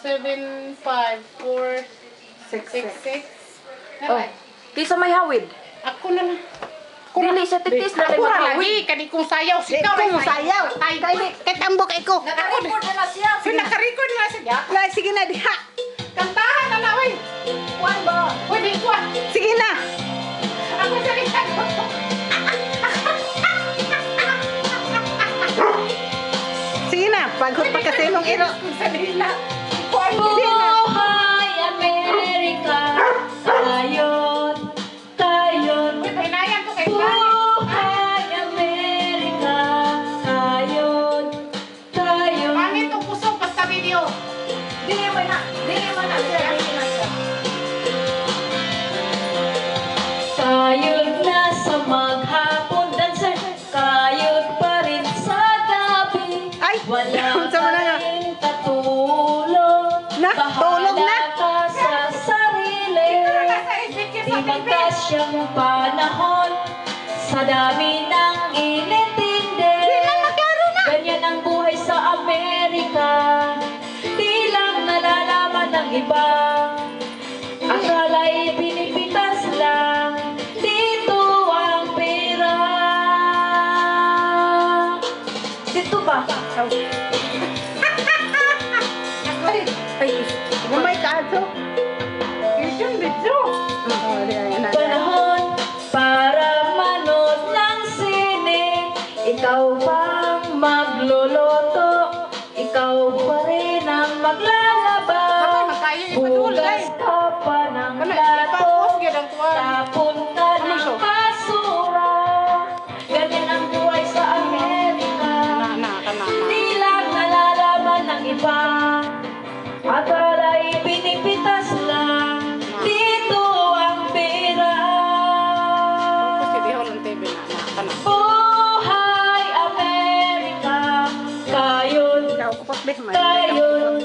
75466. Oh, kisa may hawid. Ako na lang. Dili sa titis na Ako may na lang. hawid. Kani kong sayaw. Ikaw mo sayaw. Kay tambok iko. Naka-record na lang siya. Naka-record na siya. Sige na diha. Kantahan na lang, oy. Kuan ba? Pwede kuwan. Sige na. Ako sa lisan ko. Sige na. Paghot pagkasilong iro. Sa lila. Buhay Amerika, kayon, kayon. Pinayan ko kay Kani. Buhay Amerika, kayon, kayon. Pangit ang pusong basta video. Dili man na siya. Kayon na sa maghapon dancer, kayon pa rin sa gabi. Ay, Wala unsa man na nga? tayong katulong. Na, tulong na. Bahala ka sa sarili. Di magkasyang panahon sa dami ng inintindi. Ganyan ang buhay sa Amerika. Di lang nalalaman ng iba. Akala'y pinipitas lang. Dito ang pera. Dito ba? Ay, may kaso. Video. Panahon para manood ng sine. Ikaw pang magluluto. Ikaw pa rin ang maglalaba. Hugas ka pa ng plato. Tapon ka ng basura. Ganyan ang buhay sa Amerika. Di lang nalalaman ng iba. Akala'y pinipitas lang. Dito ang pera. Buhay Amerika, kayon, kayon.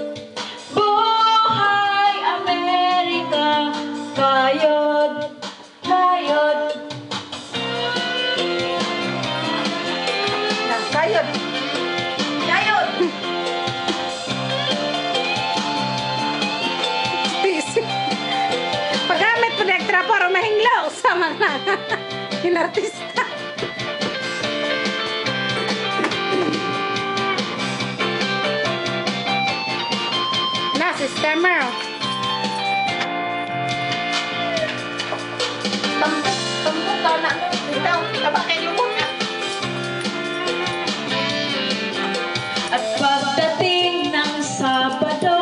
Buhay Amerika, kayon, kayon. Kayod. Kayon. Paggamit po na para mahinglaw sa mga inartista. Na, Sister Merl. Tampok ka na. Ikaw, taba kay lumot ka. At pagdating ng Sabado,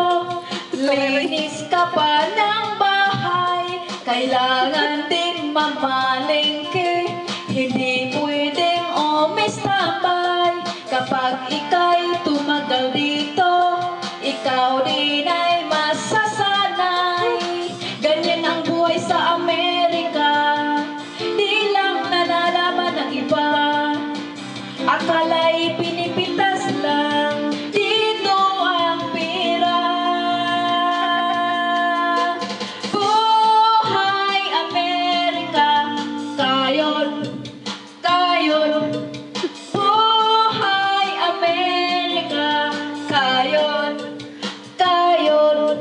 linis ka pa ng bahay. Kailangan din mamalengke, hindi pwedeng umistambay. Kapag ika'y tumagal dito, ikaw din ay masasanay. Ganyan ang buhay sa Amerika, di lang nalalaman ng iba. Akala'y pinipitas lang. Dito ang pera. Buhay Amerika, kayon, kayon. Buhay Amerika, kayon, kayon.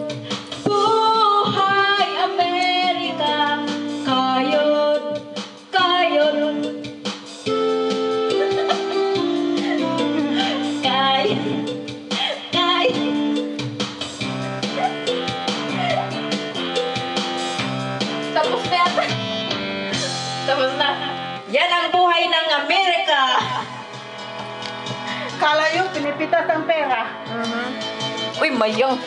Buhay Amerika, kayon, kayon. Tapos na yata. Tapos na. Yan ang buhay ng Amerika. Kala yung pinipitas ang pera. Uy, mayong.